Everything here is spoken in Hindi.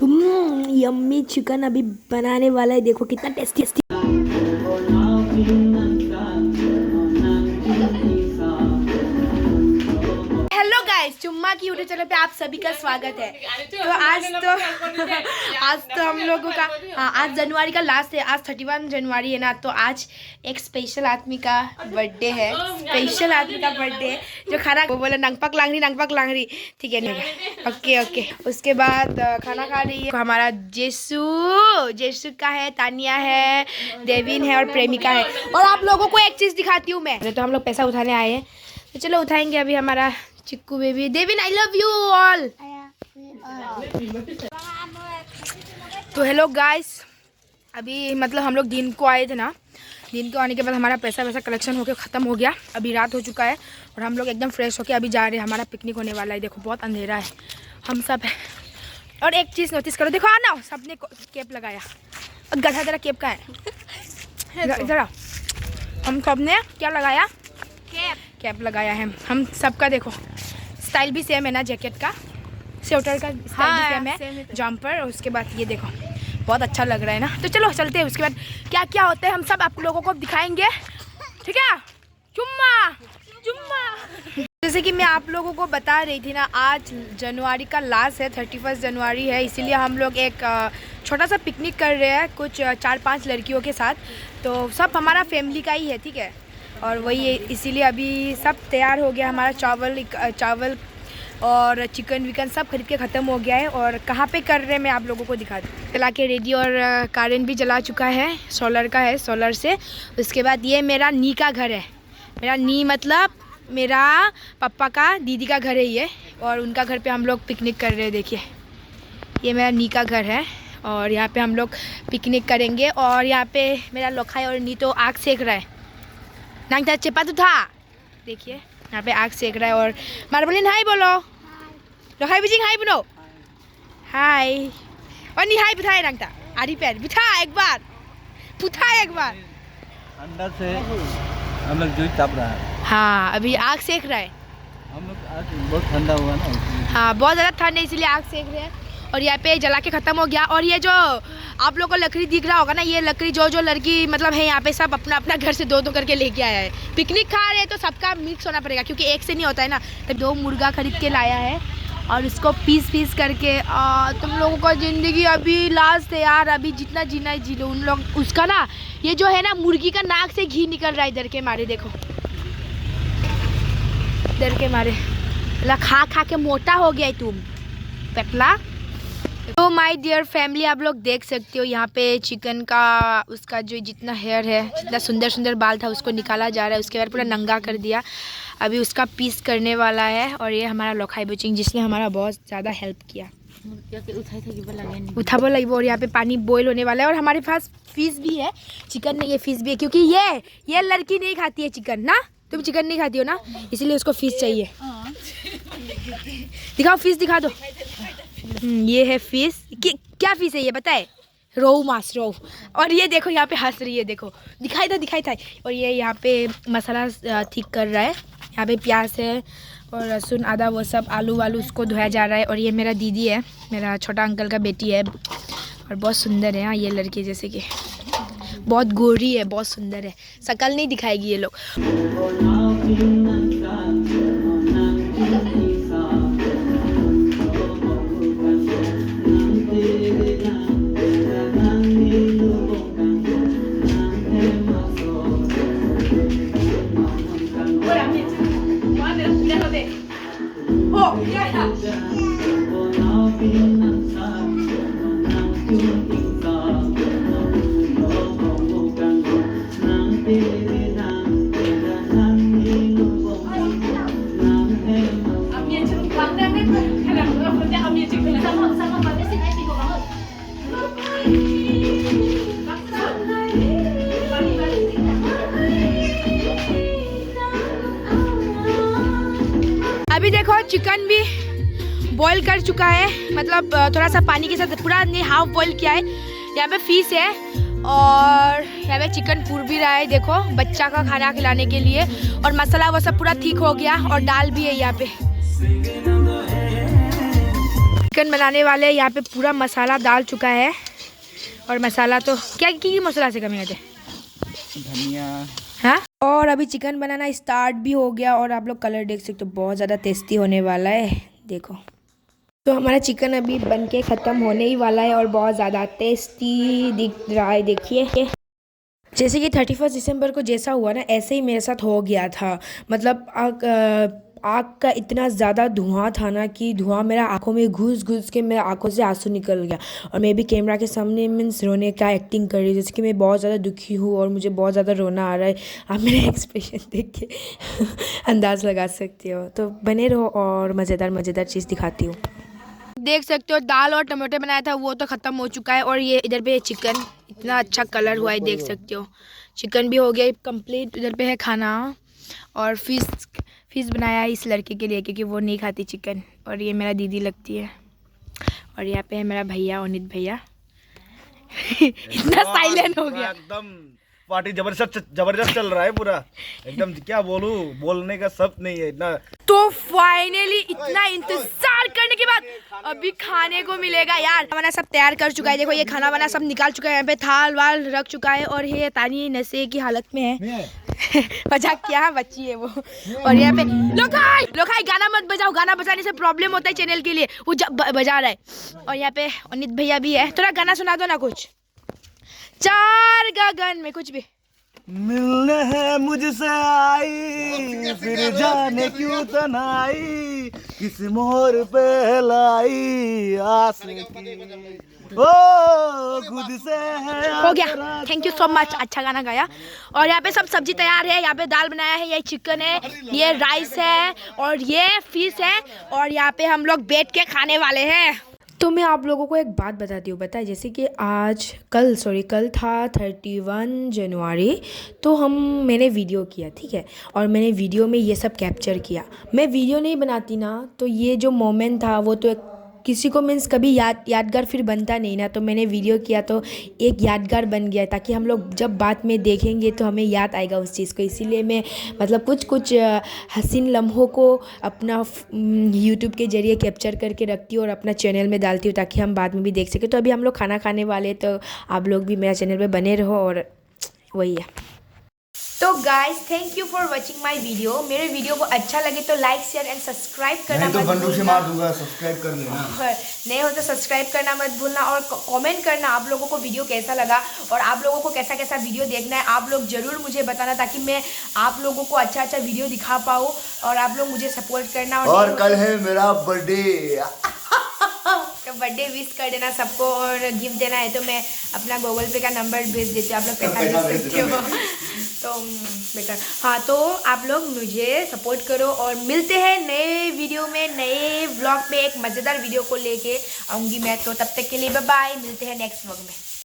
यम्मी चिकन अभी बनाने वाला है, देखो कितना टेस्टी टेस्टी। हेलो गाइस, चुम्मा की यूट्यूब चैनल पे आप सभी का स्वागत है। तो आज तो हम लोगों का आज जनवरी का लास्ट है, आज 31 जनवरी है ना। तो आज एक स्पेशल आदमी का बर्थडे है, स्पेशल आदमी का बर्थडे है जो खाना वो बोला नंगपक लांगरी। ठीक है ओके ओके। उसके बाद खाना खा रही है हमारा जेसु का है, तानिया है, देविन है और प्रेमिका है। और आप लोगों को एक चीज दिखाती हूँ मैं। तो हम लोग पैसा उठाने आए हैं, तो चलो उठाएंगे अभी हमारा chikoo baby. Devin I love you all. तो हेलो गाइस, अभी मतलब हम लोग दिन को आए थे ना, दिन को आने के बाद हमारा पैसा कलेक्शन होके ख़त्म हो गया। अभी रात हो चुका है और हम लोग एकदम फ्रेश होके अभी जा रहे हैं। हमारा पिकनिक होने वाला है। देखो बहुत अंधेरा है, हम सब है। और एक चीज़ नोटिस करो, देखो आना सबने कैप लगाया। और गधा तेरा कैप का है इधर। हम सब ने क्या लगाया? कैप लगाया है हम सबका। देखो स्टाइल भी सेम है ना, जैकेट का, स्वेटर का स्टाइल भी सेम है, जंपर। और उसके बाद ये देखो बहुत अच्छा लग रहा है ना। तो चलो चलते हैं, उसके बाद क्या क्या होता है हम सब आप लोगों को दिखाएंगे, ठीक है? चुम्मा। जैसे कि मैं आप लोगों को बता रही थी ना, आज जनवरी का लास्ट है, 31 जनवरी है, इसीलिए हम लोग एक छोटा सा पिकनिक कर रहे हैं कुछ 4-5 लड़कियों के साथ। तो सब हमारा फैमिली का ही है, ठीक है? और वही इसीलिए अभी सब तैयार हो गया। हमारा चावल और चिकन विकन सब खरीद के ख़त्म हो गया है। और कहाँ पे कर रहे हैं मैं आप लोगों को दिखा दूँ। चला के रेडी, और कारण भी जला चुका है, सोलर का है, सोलर से। उसके बाद ये मेरा नी का घर है। मेरा नी मतलब मेरा पापा का दीदी का घर है ये, और उनका घर पे हम लोग पिकनिक कर रहे हैं। देखिए ये मेरा नी का घर है और यहाँ पे हम लोग पिकनिक करेंगे। और यहाँ पे मेरा लोखाई और नी तो आग सेक रहा है। नांगता चेपा तो था, देखिए यहाँ पे आग सेक रहा है। और मार्बलिन हाय बोलो, लोखाई बिजिंग हाय बोलो, हाय। और नी हाय बुथाए नांगता आरी पैर बुथा एक बार, अंदर से हम लोग जो तप रहा है। हाँ अभी आग सेक रहा है। हम लोग आज बहुत ठंडा हुआ ना, हाँ बहुत ज़्यादा ठंड है इसलिए आग सेक रहे हैं। और यहाँ पे जला के ख़त्म हो गया। और ये जो आप लोगों को लकड़ी दिख रहा होगा ना, ये लकड़ी जो लड़की मतलब है यहाँ पे सब अपना अपना घर से दो करके लेके आया है। पिकनिक खा रहे हैं तो सबका मिक्स होना पड़ेगा, क्योंकि एक से नहीं होता है ना। तो 2 मुर्गा खरीद के लाया है और इसको पीस करके। तुम लोगों का ज़िंदगी अभी लास्ट है यार, अभी जितना जीना है जी लो। उन लोग उसका ना ये जो है ना, मुर्गी का नाक से घी निकल रहा है इधर के मारे। देखो इधर के मारे खा के मोटा हो गया है तुम पतला। तो माय डियर फैमिली, आप लोग देख सकते हो यहाँ पे चिकन का उसका जो जितना हेयर है, जितना सुंदर बाल था उसको निकाला जा रहा है। उसके बाद पूरा नंगा कर दिया, अभी उसका पीस करने वाला है। और ये हमारा लोखाई बुचिंग जिसने हमारा बहुत ज़्यादा हेल्प किया। उठा बोला। और यहाँ पे पानी बॉईल होने वाला है। और हमारे पास फिश भी है, चिकन नहीं है फिश भी है, क्योंकि ये लड़की नहीं खाती है चिकन ना। तुम चिकन नहीं खाती हो ना, इसीलिए उसको फिश चाहिए। दिखाओ फिश दिखा दो। ये है फिश। क्या फिश है ये बताए? रोहू माछ, रोहू। और ये देखो यहाँ पे हंस रही है, देखो दिखाई था। और ये यहाँ पे मसाला ठीक कर रहा है। यहाँ पे प्याज है और लहसुन आदा वो सब, आलू वालू उसको धोया जा रहा है। और ये मेरा दीदी है, मेरा छोटा अंकल का बेटी है, और बहुत सुंदर है। हाँ ये लड़की जैसे कि बहुत गोरी है, बहुत सुंदर है। शक्ल नहीं दिखाएगी ये लोग। अभी देखो चिकन भी बॉईल कर चुका है, मतलब थोड़ा सा पानी के साथ, पूरा नहीं हाफ बॉईल किया है। यहाँ पे फिश है और यहाँ पे चिकन पूर भी रहा है, देखो बच्चा का खाना खिलाने के लिए। और मसाला वो सब पूरा ठीक हो गया और दाल भी है यहाँ पे। चिकन बनाने वाले हैं। यहाँ पे पूरा मसाला डाल चुका है और मसाला तो क्या की मसाला से कमी थे धनिया। हाँ, और अभी चिकन बनाना स्टार्ट भी हो गया और आप लोग कलर देख सकते हो, बहुत ज़्यादा टेस्टी होने वाला है। देखो तो हमारा चिकन अभी बन के ख़त्म होने ही वाला है और बहुत ज़्यादा टेस्टी दिख रहा है। देखिए जैसे कि 31 दिसंबर को जैसा हुआ ना, ऐसे ही मेरे साथ हो गया था। मतलब आग का इतना ज़्यादा धुआं था ना कि धुआं मेरा आंखों में घुस घुस के मेरे आंखों से आंसू निकल गया। और मैं भी कैमरा के सामने मीन्स रोने का एक्टिंग कर रही हूँ, जैसे कि मैं बहुत ज़्यादा दुखी हूँ और मुझे बहुत ज़्यादा रोना आ रहा है। आप मेरे एक्सप्रेशन देख के अंदाज़ लगा सकते हो। तो बने रहो और मज़ेदार चीज़ दिखाती हूँ। देख सकते हो दाल और टमाटर बनाया था वो तो ख़त्म हो चुका है। और ये इधर पे चिकन, इतना अच्छा कलर हुआ है, देख सकते हो। चिकन भी हो गया कंप्लीट। इधर पे है खाना और फिश बनाया है इस लड़के के लिए क्योंकि वो नहीं खाती चिकन। और ये मेरा दीदी लगती है। और यहाँ पे है मेरा भैया अनित भैया। इतना साइलेंट हो गया, एकदम पार्टी जबरदस्त चल रहा है पूरा एकदम। क्या बोलूं, बोलने का शब्द नहीं है इतना। तो फाइनली इतना इंतजार करने के बाद अभी खाने को मिलेगा यार। खाना सब तैयार कर चुका है। देखो ये खाना वाना सब निकाल चुका है, यहाँ पे थाल वाल रख चुका है। और ये तानी नशे की हालत में है। मजाक क्या, बच्ची है वो। और यहाँ पे लोखाई गाना मत बजाओ, गाना बजाने से प्रॉब्लम होता है चैनल के लिए। वो बजा रहा है। और यहाँ पे अनित भैया भी है। थोड़ा गाना सुना दो ना कुछ, चार गगन में कुछ भी। मिलने है मुझसे आई, फिर जाने क्यों तनाई, किस मोड़ पे लाई आस की, ओ खुद से है। हो गया, थैंक यू सो मच, अच्छा गाना गाया। और यहाँ पे सब सब्जी तैयार है। यहाँ पे दाल बनाया है, ये चिकन है, ये राइस है और ये फिश है। और यहाँ पे हम लोग बैठ के खाने वाले हैं। तो मैं आप लोगों को एक बात बताती हूँ। बताए जैसे कि कल था 31 जनवरी। तो मैंने वीडियो किया, ठीक है। और मैंने वीडियो में ये सब कैप्चर किया। मैं वीडियो नहीं बनाती ना तो ये जो मोमेंट था वो तो किसी को मीन्स कभी यादगार फिर बनता नहीं ना। तो मैंने वीडियो किया तो एक यादगार बन गया, ताकि हम लोग जब बाद में देखेंगे तो हमें याद आएगा उस चीज़ को। इसीलिए मैं मतलब कुछ हसीन लम्हों को अपना यूट्यूब के ज़रिए कैप्चर करके रखती हूँ और अपना चैनल में डालती हूँ, ताकि हम बाद में भी देख सकें। तो अभी हम लोग खाना खाने वाले, तो आप लोग भी मेरा चैनल पर बने रहो। और वही है। तो guys thank you for watching my video. मेरे वीडियो को अच्छा लगे तो लाइक शेयर एंड सब्सक्राइब करना नहीं तो मत बंदूक से भूलना। मार दूंगा, सब्सक्राइब कर लेना। नहीं हो तो सब्सक्राइब करना मत भूलना। और कमेंट करना आप लोगों को वीडियो कैसा लगा और आप लोगों को कैसा कैसा वीडियो देखना है। आप लोग ज़रूर मुझे बताना, ताकि मैं आप लोगों को अच्छा अच्छा वीडियो दिखा पाऊँ और आप लोग मुझे सपोर्ट करना। और कल है मेरा बर्थडे, तो बर्थडे विश कर देना सबको। और गिफ्ट देना है तो मैं अपना गूगल पे का नंबर भेज देती हूँ, आप लोग पैसा भेज सकते हो। तो बेटर हाँ, तो आप लोग मुझे सपोर्ट करो और मिलते हैं नए वीडियो में, नए व्लॉग में। एक मज़ेदार वीडियो को लेके आऊँगी मैं। तो तब तक के लिए बाय बाय, मिलते हैं नेक्स्ट व्लॉग में।